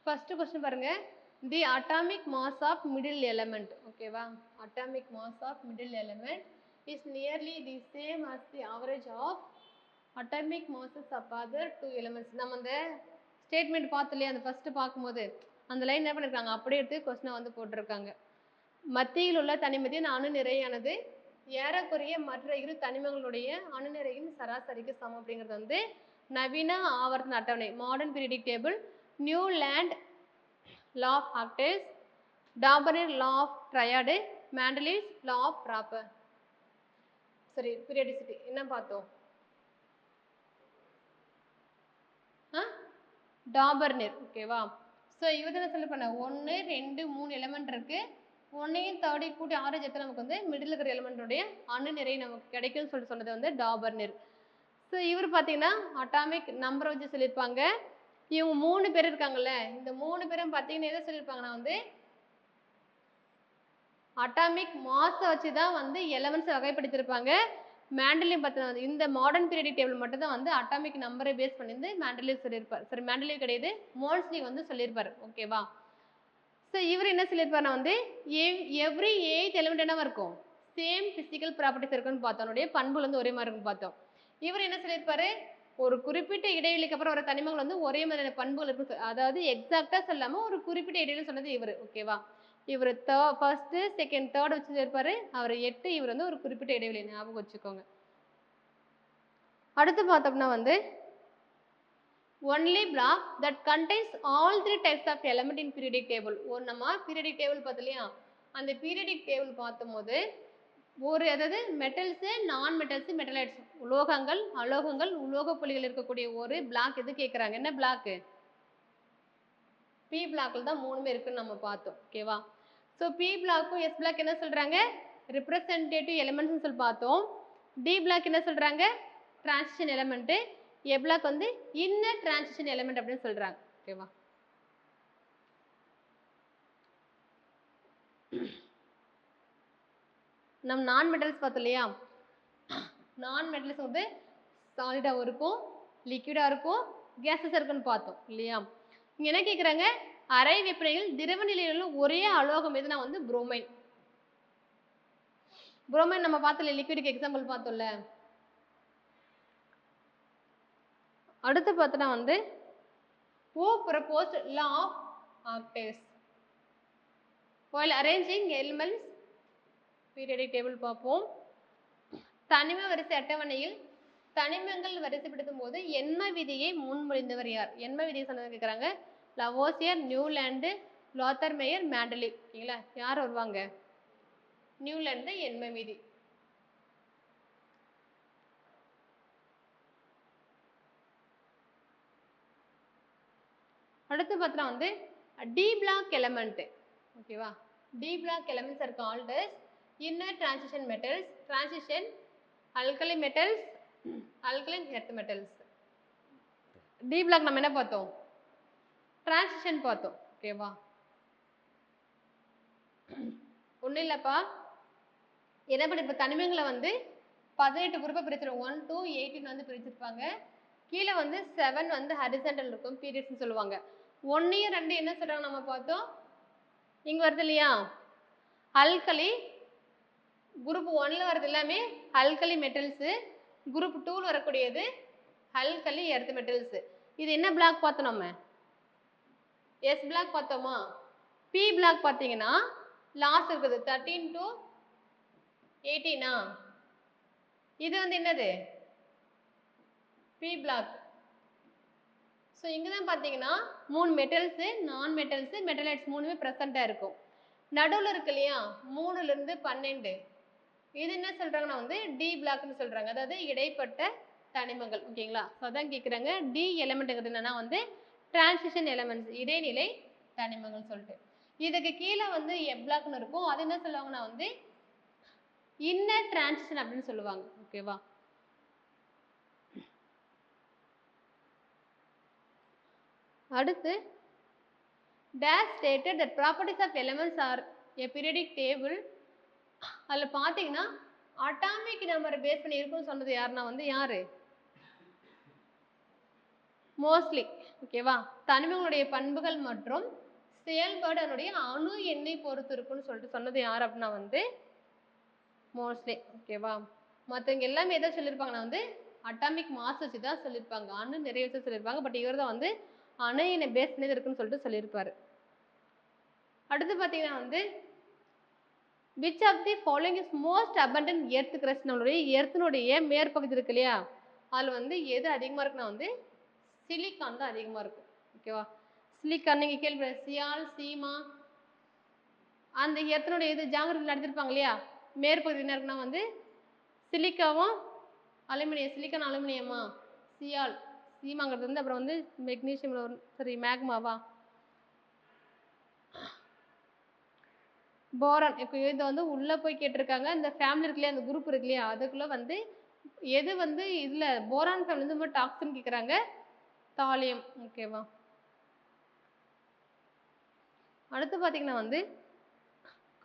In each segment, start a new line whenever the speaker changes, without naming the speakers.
First question பாருங்க. The atomic mass of middle element. ஓகேவா? Atomic mass of middle element is nearly the same as the average of atomic masses of other two elements. நம்ம அந்த statement பார்த்தோம் இல்லையா, அந்த first பார்க்கும்போது அந்த line என்ன பண்ணிருக்காங்க, அப்படியே எடுத்து கொஸ்டினை வந்து போட்டிருக்காங்க. மத்தியில் உள்ள தனிமத்தின் அணு நிறையானது ஏறக்குறைய மற்ற இரு தனிமங்களுடைய அணு நிறையின் சராசரிக்கு சமம் அப்படிங்கிறது வந்து நவீன ஆவர்த்தன அட்டவணை, modern periodic table, Newland law of octaves, Dobereiner law of triad, Mendeleev's law of proper சரி பீரியாடிசிட்டி என்ன பார்த்தோம்? டாபர்னர். ஓகேவா? ஸோ இவதில் சொல்லி பண்ண 1 2 3 எலிமெண்ட் இருக்கு. 1ஐயும் 3 கூட்டி ஆவரேஜ் எடுத்து நமக்கு வந்து மிடில் இருக்கிற எலிமெண்டோடைய அணு நிறை நமக்கு கிடைக்கும்னு சொல்லி சொன்னது வந்து டாபர்னர். ஸோ இவர் பார்த்தீங்கன்னா அட்டாமிக் நம்பரை வச்சு சொல்லியிருப்பாங்க. இவங்க 3 பேர் இருக்காங்கல்ல, இந்த 3 பேரும் பார்த்தீங்கன்னா எதை சொல்லியிருப்பாங்கன்னா வந்து அட்டாமிக் மாஸை வச்சு தான் வந்து எலமெண்ட்ஸ் வகைப்படுத்தியிருப்பாங்க. மேண்டலிவ் பார்த்தீங்கன்னா இந்த மாடர்ன் பீரியாடிக் டேபிள் மட்டும் தான் வந்து அட்டாமிக் நம்பரை பேஸ் பண்ணி மேண்டலிவ் சொல்லியிருப்பார். சரி மேண்டலிவ் கிடையாது, மோல்ஸ்லி வந்து சொல்லியிருப்பார். ஓகேவா? ஸோ இவர் என்ன சொல்லியிருப்பாருன்னா வந்து எவ்ரி 8th எலிமெண்ட் என்னவா இருக்கும், சேம் பிசிக்கல் ப்ராப்பர்ட்டிஸ் இருக்குன்னு பார்த்தோம், அதனுடைய பண்புகள் வந்து ஒரே மாதிரி இருக்குன்னு பார்த்தோம். இவர் என்ன சொல்லியிருப்பாரு, ஒரு குறிப்பிட்ட இடைவெளிக்கு அப்புறம் ஒரு தனிமங்கள் வந்து ஒரே மாதிரியான பண்புகள் இருக்கு, அதாவது எக்ஸாக்டா சொல்லாம ஒரு குறிப்பிட்ட இடைவெளி சொன்னது இவர். ஓகேவா? இவர் ஃபர்ஸ்ட் செகண்ட் தேர்ட் வச்சு இருப்பாரு, அவர் 8, இவர் வந்து ஒரு குறிப்பிட்ட இடைவெளி ஞாபகம் வச்சுக்கோங்க. அடுத்து பார்த்தோம்னா வந்து only block that contains all 3 types of element in periodic table. ஒரு நம்ம periodic table பார்த்தலையா, அந்த periodic table பார்த்தபோது ஒரு அதாவது மெட்டல்ஸ், நான் மெட்டல்ஸ், மெட்டலைட்ஸ், உலோகங்கள், அலோகங்கள், உலோக புள்ளிகள் இருக்கக்கூடிய ஒரு பிளாக் எது கேட்குறாங்க, என்ன பிளாக்? பி பிளாக்ல தான் 3மே இருக்குன்னு நம்ம பார்த்தோம். ஓகேவா? ஸோ பி பிளாக்கும் எஸ் பிளாக் என்ன சொல்றாங்க, ரிப்ரசன்டேட்டிவ் எலிமெண்ட்ஸ்னு சொல்லி பார்த்தோம். டி பிளாக் என்ன சொல்றாங்க, டிரான்சிஷன் எலிமெண்ட். ஏ பிளாக் வந்து இன்னர் டிரான்சிஷன் எலிமெண்ட் அப்படின்னு சொல்றாங்க. ஓகேவா? நம்ம நான் மெட்டல்ஸ் பார்த்தோம் இல்லையா, நான் மெட்டல்ஸ் வந்து சாலிடாகவும் இருக்கும், லிக்விடா இருக்கும், கேஸஸ் இருக்குன்னு பார்த்தோம் இல்லையா. இங்க என்ன கேட்குறாங்க, அறை வெப்பநிலையில் திரவ நிலையில் உள்ள ஒரே அலோகம் எதுனா வந்து புரோமைன். புரோமைன் நம்ம பார்த்தோம்ல, லிக்விடுக்கு எக்ஸாம்பிள் பார்த்தோம்ல. அடுத்து பார்த்தோன்னா வந்து who proposed law of octaves while arranging elements periodic table பார்ப்போம். தனிம வரிசை அட்டவணையில் தனிமங்கள் வரிசைப்படுத்தும் போது எண்ம விதியை முன்மொழிந்தவர் யார்? எண்ம விதியை சொன்னது கேட்குறாங்க. Lavoisier, Newlands, Lothar Meyer, Mendeleev. ஓகேங்களா? யார் வருவாங்க? நியூலாண்டு எண்ம விதி. அடுத்து பார்த்தா வந்து டி பிளாக் எலிமெண்ட். ஓகேவா? D block elements are called as inner transition metals, transition alkali metals, alkaline earth metals. D block நம்ம என்ன பார்த்தோம், டிரான்சிஷன் பார்த்தோம். ஓகேவா? ஒன்றும் இல்லைப்பா, என்ன பண்ணி இப்போ தனிமங்களை வந்து 18 குரூப்பாக பிரிச்சிருவோம். 1 to 18 வந்து பிரிச்சிருப்பாங்க. கீழே வந்து 7 வந்து ஹரிசாண்டல் இருக்கும், பீரியட்ஸ்னு சொல்லுவாங்க. 1 2 என்ன சொல்றாங்க நம்ம பார்த்தோம், இங்க வருது இல்லையா, அல்கலி. குரூப் 1ல வருது எல்லாமே அல்கலி மெட்டல்ஸ், குரூப் 2ல வரக்கூடியது அல்கலி எர்த் மெட்டல்ஸ். இது என்ன பிளாக் பார்த்தோம், நம்ம எஸ் பிளாக் பார்த்தோமா. பி பிளாக் பார்த்தீங்கன்னா லாஸ்ட் இருக்குது 13 to 18. இது வந்து என்னது, பி பிளாக். ஸோ இங்கே தான் பார்த்தீங்கன்னா 3 மெட்டல்ஸ், நான் மெட்டல்ஸ், மெட்டலைட்ஸ் 3மே ப்ரெசண்ட்டாக இருக்கும். நடுவில் இருக்கு இல்லையா 3லேருந்து 12, இது என்ன சொல்கிறாங்கன்னா வந்து டி பிளாக்னு சொல்கிறாங்க, அதாவது இடைப்பட்ட தனிமங்கள். ஓகேங்களா? ஸோ அதான் கேட்குறாங்க டி எலிமெண்ட்டுங்கிறது என்னன்னா வந்து டிரான்சிஷன் எலிமெண்ட்ஸ், இடைநிலை தனிமங்கள் சொல்லிட்டு. இதுக்கு கீழே வந்து எ பிளாக்னு இருக்கும், அது என்ன சொல்லுவாங்கன்னா வந்து இன்னர் டிரான்சிஷன் அப்படின்னு சொல்லுவாங்க. ஓகேவா? அடுத்து dash stated that properties of elements are a periodic table. அதில் பார்த்தீங்கன்னா அட்டாமிக் நம்பரை பேஸ் பண்ணி இருக்குன்னு சொன்னது யாருன்னா வந்து யாரு, மோஸ்ட்லி ஓகேவா? தனிமங்களுடைய பண்புகள் மற்றும் செயல்பாடு அதனுடைய அணு எண்ணை பொறுத்து இருக்குன்னு சொல்லிட்டு சொன்னது யார் அப்படின்னா வந்து மோஸ்ட்லி. ஓகேவா? மற்றவங்க எல்லாமே எதை சொல்லியிருப்பாங்கன்னா வந்து அட்டாமிக் மாஸ் வச்சு தான் சொல்லியிருப்பாங்க, அணு நிறைய வச்சு சொல்லியிருப்பாங்க. பட் இவர் தான் வந்து அணு எண்ணை பேஸ் பண்ணி இருக்குன்னு சொல்லிட்டு சொல்லியிருப்பாரு. அடுத்து பார்த்தீங்கன்னா வந்து which of the following is most abundant earth crust? நம்மளுடைய எர்த்தினுடைய மேற்பகுதி இருக்கு இல்லையா, அதில் வந்து எது அதிகமாக இருக்குன்னா வந்து சிலிக்கான் தான் அதிகமாக இருக்கும். ஓகேவா? சிலிக்கான் நீங்கள் கேள்வி சியால் சீமா அந்த எர்த்தினுடைய இது ஜாகிரபியில் நடத்திருப்பாங்க இல்லையா, மேற்பகுதி என்ன இருக்குன்னா வந்து சிலிக்காவும் அலுமினியம், சிலிக்கான் அலுமினியமா சியால் சீமாங்கிறது வந்து அப்புறம் வந்து மெக்னீஷியம் சரி மேக்மாவா போரான். இப்போ இதை வந்து உள்ளே போய் கேட்டிருக்காங்க. இந்த ஃபேமிலி இருக்கு இல்லையா, அந்த குரூப் இருக்கு இல்லையா, அதுக்குள்ளே வந்து எது வந்து இதில் போரான் ஃபேமிலி வந்து ரொம்ப டாக்ஸின் கேட்குறாங்க, தாலியம். ஓகேவா? அடுத்து பார்த்தீங்கன்னா வந்து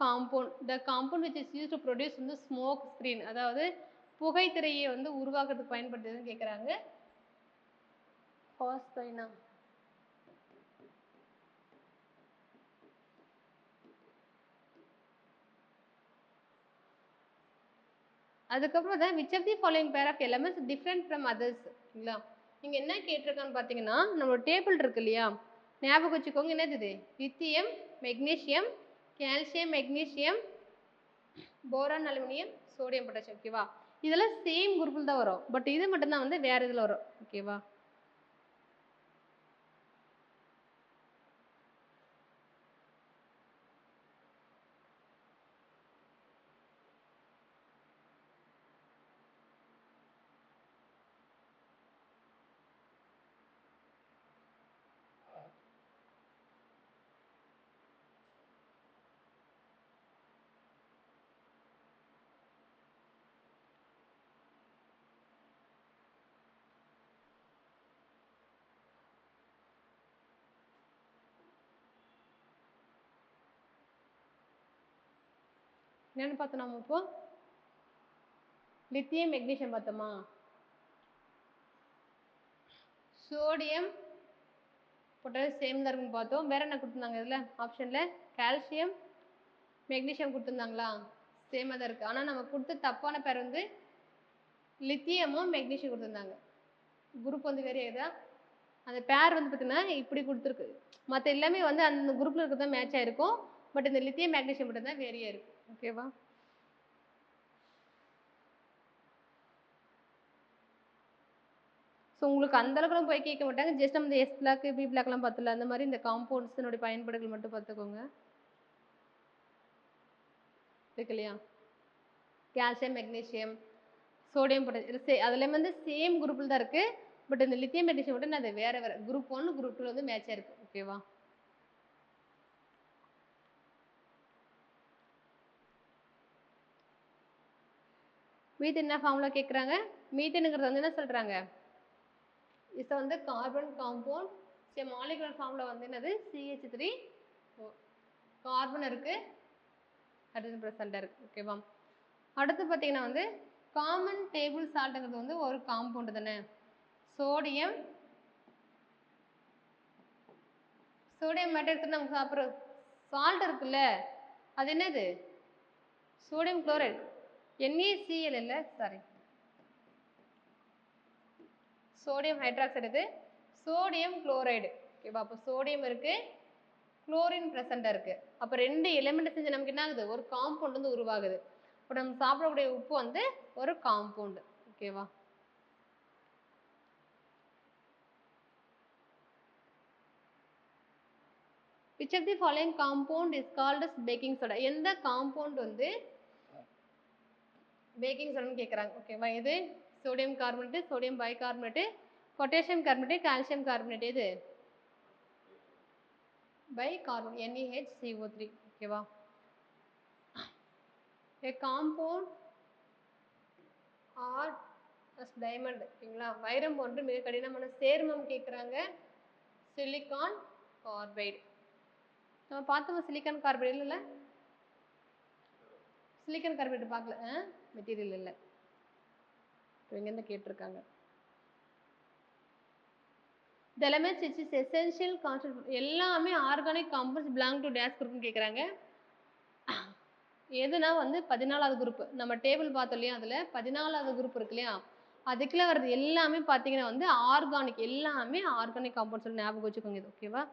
compound. The compound which is use to produce வந்து ஸ்மோக் ஸ்க்ரீன், அதாவது புகைத்திரையை வந்து உருவாக்குறதுக்கு பயன்படுத்துதுன்னு கேட்குறாங்க. பாஸ்பைனா. அதுக்கப்புறம் தான் which of the following pair of elements different from others. சரிங்களா? நீங்கள் என்ன கேட்டிருக்கான்னு பார்த்தீங்கன்னா நம்மளோட டேபிள் இருக்கு இல்லையா, ஞாபகம் வச்சுக்கோங்க. என்னது இது? Lithium, magnesium, calcium, magnesium, boron, aluminium, sodium, potassium. ஓகேவா? இதெல்லாம் சேம் குரூப்பில் தான் வரும். பட் இது மட்டும்தான் வந்து வேறு இதில் வரும். ஓகேவா? என்னென்னு பார்த்தோம் நம்ம இப்போ? லித்தியம், மெக்னீஷியம் பார்த்தோமா, சோடியம், பொட்டாசியம் சேம் தான் இருக்குன்னு பார்த்தோம். வேறு என்ன கொடுத்துருந்தாங்க இதில் ஆப்ஷனில்? கால்சியம், மெக்னீஷியம் கொடுத்துருந்தாங்களா? சேமாக தான் இருக்குது. ஆனால் நம்ம கொடுத்த தப்பான பேர் வந்து லித்தியமும் மெக்னீஷியம் கொடுத்துருந்தாங்க. குரூப் வந்து வேறு ஏதா அந்த பேர் வந்து பார்த்தீங்கன்னா இப்படி கொடுத்துருக்கு. மற்ற எல்லாமே வந்து அந்த குரூப்பில் இருக்கிறது தான் மேட்ச் ஆகிருக்கும். பட் இந்த லித்தியம் மேக்னீஷியம் மட்டும் தான் வேறையாக இருக்குது. ஓகேவா? ஸோ உங்களுக்கு அந்தளவுக்குலாம் போய் கேட்க மாட்டாங்க. ஜஸ்ட் நம்ம இந்த எஸ் பிளாக் பி பிளாக்லாம் பார்த்தல, அந்த மாதிரி இந்த காம்பவுண்ட்ஸினுடைய பயன்பாடுகள் மட்டும் பார்த்துக்கோங்க. இருக்கு இல்லையா, கால்சியம், மெக்னீஷியம், சோடியம், பொட்டாசியம் அதில் வந்து சேம் குரூப்பில் தான் இருக்குது. பட் இந்த லித்தியம் மெக்னீஷியம் மட்டும் அது வேறு வேறு குரூப் 1 குரூப் 2 வந்து மேட்சாக இருக்குது. ஓகேவா? மீத்தேன் என்ன ஃபார்முலா கேட்குறாங்க? மீத்தேனுங்கிறது வந்து என்ன சொல்கிறாங்க, இது வந்து கார்பன் காம்பவுண்ட். சரி, மாலிகுலர் ஃபார்முலா வந்து என்னது? CH3 கார்பன் இருக்குது, ஹைட்ரஜன் ப்ரெசென்ட்டாக இருக்குது. ஓகேவா? அடுத்து பார்த்தீங்கன்னா வந்து காமன் டேபிள் சால்ட்டுங்கிறது வந்து ஒரு காம்பவுண்டு தானே. சோடியம் சோடியம் மட்டும் எடுத்து நம்ம சாப்பிட்ற சால்ட் இருக்குல்ல, அது என்னது? Sodium chloride. NaCl இல்லை, சாரி, சோடியம் ஹைட்ராக்சைடு. இது சோடியம் குளோரைடு. ஓகேவா? அப்போ சோடியம் இருக்குது, குளோரின் ப்ரெசென்ட்டாக இருக்குது. அப்போ ரெண்டு எலிமெண்ட் செஞ்சு நமக்கு என்ன ஆகுது? ஒரு காம்பவுண்ட் வந்து உருவாகுது. இப்போ நம்ம சாப்பிடக்கூடிய உப்பு வந்து ஒரு காம்பவுண்டு. ஓகேவா? which of the following compound is called as baking soda? எந்த காம்பவுண்ட் வந்து பேக்கிங் சோடான்னு கேட்குறாங்க. ஓகேவா? இது sodium carbonate, sodium bicarbonate, potassium carbonate, calcium carbonate. இது பைகார்பன், NaHCO3. ஓகேவா? a compound or as diamond. ஓகேங்களா? வைரம் போன்று மிக கடினமான சேர்மம் கேட்குறாங்க, சிலிக்கான் கார்பைடு. நம்ம பார்த்தோம் சிலிக்கான் கார்பைடு இல்லைல்ல, சிலிக்கான் கார்பைடு பார்க்கல, மெட்டீரியல் இல்லை. இப்போ இங்கேருந்து கேட்டிருக்காங்க. The elements which is essential constituent எல்லாமே organic compounds belong to this குரூப்னு கேட்குறாங்க. எதுனா வந்து 14வது குரூப் நம்ம டேபிள் பார்த்தோம் இல்லையா, அதில் 14வது குரூப் இருக்கு இல்லையா, அதுக்குள்ள வர்றது எல்லாமே பார்த்தீங்கன்னா வந்து ஆர்கானிக், எல்லாமே ஆர்கானிக் காம்பவுண்ட்ஸ் ஞாபகம் வச்சுக்கோங்க இது. ஓகேவா?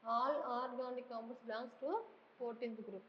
All organic compounds belongs to 14th group.